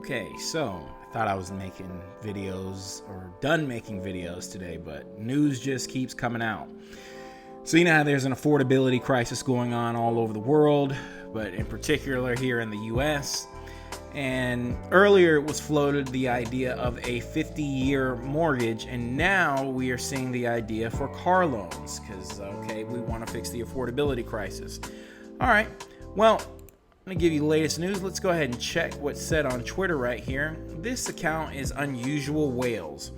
Okay, so I thought I was making videos or done making videos today, but news just keeps coming out. So you know how there's an affordability crisis going on all over the world, but in particular here in the US. And earlier it was floated the idea of a 50-year mortgage, and now we are seeing the idea for car loans because, okay, we want to fix the affordability crisis. All right, well, I'm going to give you the latest news. Let's go ahead and check what's said on Twitter right here. This account is Unusual Whales.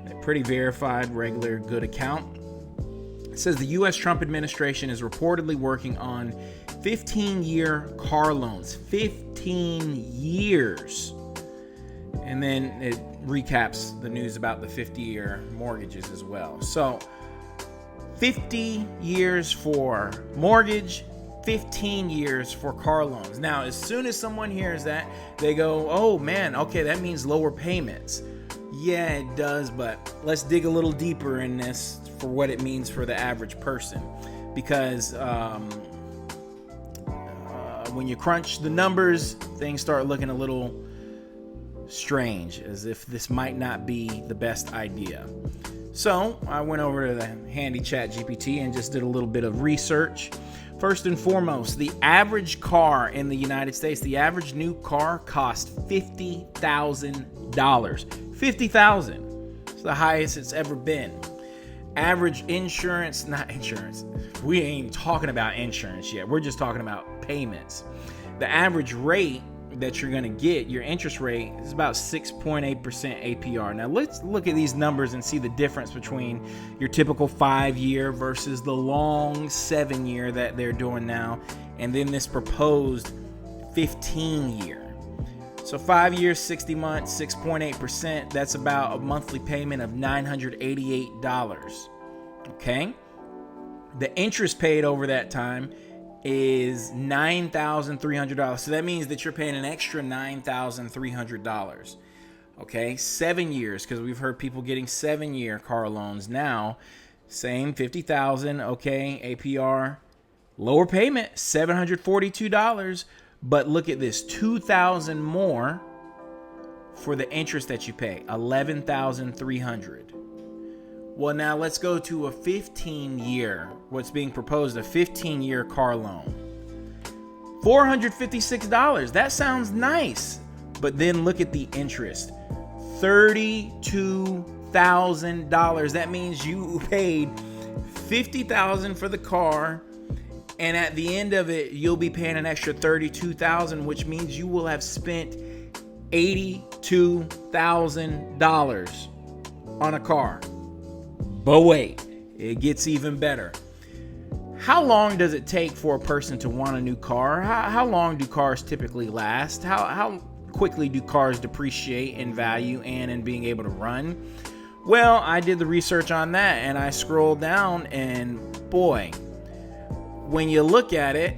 A pretty verified, regular, good account. It says the U.S. Trump administration is reportedly working on 15-year car loans. 15 years. And then it recaps the news about the 50-year mortgages as well. So 50 years for mortgage, 15 years for car loans. Now, as soon as someone hears that, they go, oh man, okay, that means lower payments. Yeah, it does, but let's dig a little deeper in this for what it means for the average person. Because when you crunch the numbers, things start looking a little strange, as if this might not be the best idea. So I went over to the handy ChatGPT and just did a little bit of research. First and foremost, the average car in the United States, the average new car cost $50,000. $50,000. It's the highest it's ever been. Average insurance, not insurance. We ain't talking about insurance yet. We're just talking about payments. The average rate that you're going to get, your interest rate, is about 6.8% APR. Now let's look at these numbers and see the difference between your typical 5-year versus the long 7-year that they're doing now, and then this proposed 15-year. So 5 years, 60 months, 6.8%. That's about a monthly payment of $988. Okay? The interest paid over that time is $9,300. So that means that you're paying an extra $9,300. Okay? 7 years, because we've heard people getting 7-year car loans now. Same $50,000. Okay? APR. Lower payment, $742. But look at this, $2,000 more for the interest that you pay, $11,300. Well, now let's go to a 15-year, what's being proposed, a 15-year car loan. $456. That sounds nice. But then look at the interest, $32,000. That means you paid $50,000 for the car, and at the end of it, you'll be paying an extra $32,000, which means you will have spent $82,000 on a car. But wait, it gets even better. How long does it take for a person to want a new car? How long do cars typically last? How quickly do cars depreciate in value and in being able to run? Well, I did the research on that, and I scrolled down, and boy, when you look at it,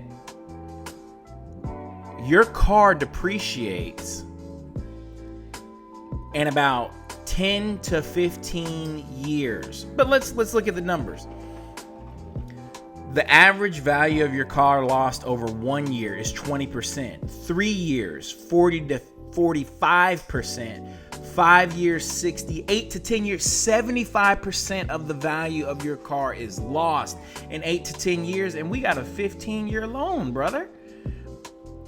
your car depreciates in about 10 to 15 years. But let's look at the numbers. The average value of your car lost over 1 year is 20%. 3 years, 40 to 45%. 5 years, 60. 8 to 10 years, 75% of the value of your car is lost in 8 to 10 years. And we got a 15-year loan, brother.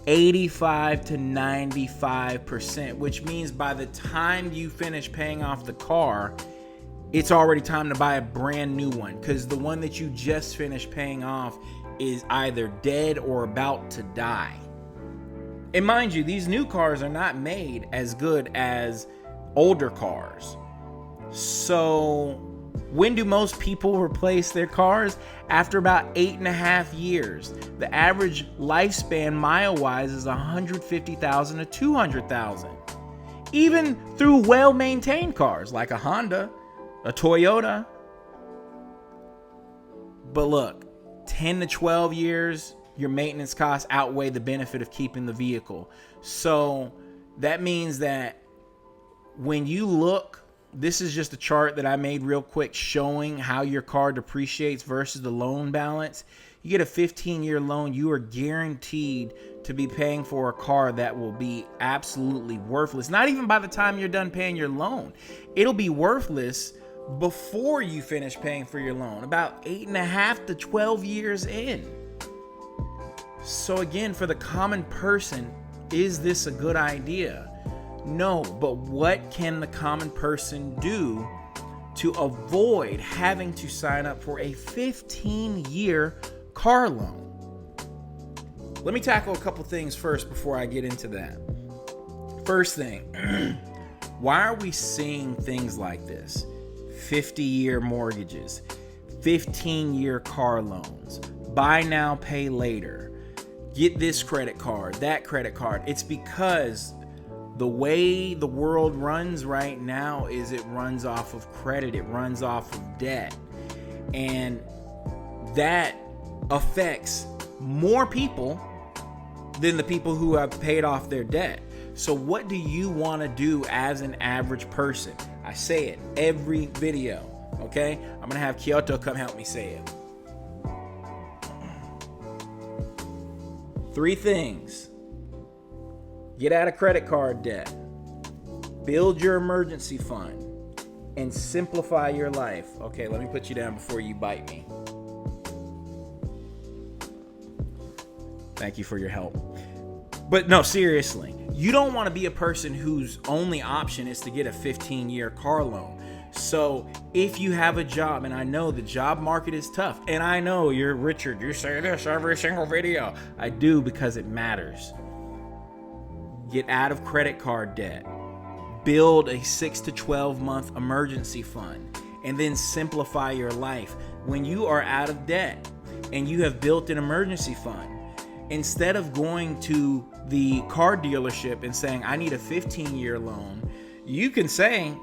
85 to 95%, which means by the time you finish paying off the car, it's already time to buy a brand new one, because the one that you just finished paying off is either dead or about to die. And mind you, these new cars are not made as good as older cars. So when do most people replace their cars? After about 8.5 years. The average lifespan mile-wise is 150,000 to 200,000. Even through well-maintained cars like a Honda, a Toyota. But look, 10 to 12 years, your maintenance costs outweigh the benefit of keeping the vehicle. So that means that when you look, this is just a chart that I made real quick showing how your car depreciates versus the loan balance. You get a 15-year loan, you are guaranteed to be paying for a car that will be absolutely worthless. Not even by the time you're done paying your loan. It'll be worthless before you finish paying for your loan, about 8.5 to 12 years in. So again, for the common person, is this a good idea? No, but what can the common person do to avoid having to sign up for a 15-year car loan? Let me tackle a couple things first before I get into that. First thing, why are we seeing things like this? 50-year mortgages, 15-year car loans, buy now, pay later, get this credit card, that credit card. It's because the way the world runs right now is it runs off of credit, it runs off of debt. And that affects more people than the people who have paid off their debt. So what do you want to do as an average person? I say it every video, okay? I'm gonna have Kyoto come help me say it. 3 things. Get out of credit card debt, build your emergency fund, and simplify your life. Okay, let me put you down before you bite me. Thank you for your help. But no, seriously, you don't want to be a person whose only option is to get a 15-year car loan. So if you have a job, and I know the job market is tough, and I know you're Richard, you say this every single video. I do, because it matters. Get out of credit card debt. Build a 6 to 12 month emergency fund, and then simplify your life. When you are out of debt and you have built an emergency fund, instead of going to the car dealership and saying, I need a 15-year loan, you can say,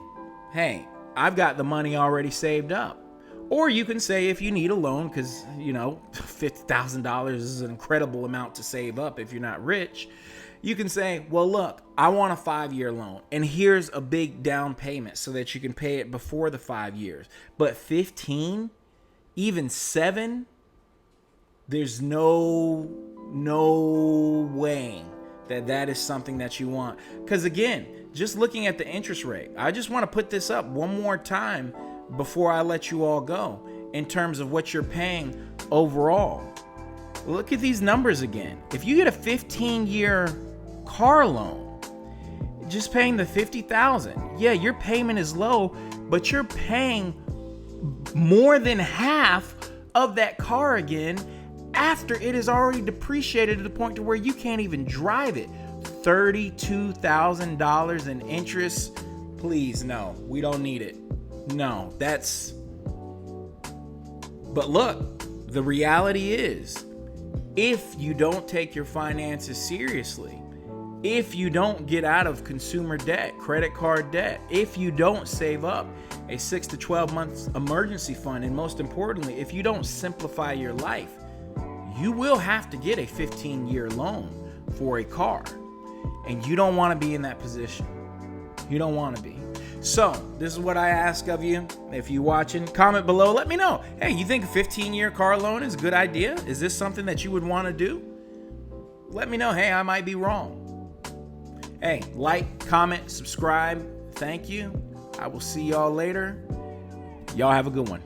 hey, I've got the money already saved up. Or you can say, if you need a loan, because, $50,000 is an incredible amount to save up if you're not rich, you can say, well, look, I want a 5-year loan, and here's a big down payment so that you can pay it before the 5 years. But 15, even 7, there's no way that is something that you want. Because again, just looking at the interest rate, I just want to put this up one more time before I let you all go in terms of what you're paying overall. Look at these numbers again. If you get a 15-year car loan, just paying the $50,000, yeah, your payment is low, but you're paying more than half of that car again after it is already depreciated to the point to where you can't even drive it. $32,000 in interest. Please, no, we don't need it. No, but look, the reality is, if you don't take your finances seriously, if you don't get out of consumer debt, credit card debt, if you don't save up a 6 to 12 months emergency fund, and most importantly, if you don't simplify your life, you will have to get a 15-year loan for a car. And you don't want to be in that position. You don't want to be. So this is what I ask of you. If you're watching, comment below. Let me know. Hey, you think a 15-year car loan is a good idea? Is this something that you would want to do? Let me know. Hey, I might be wrong. Hey, like, comment, subscribe. Thank you. I will see y'all later. Y'all have a good one.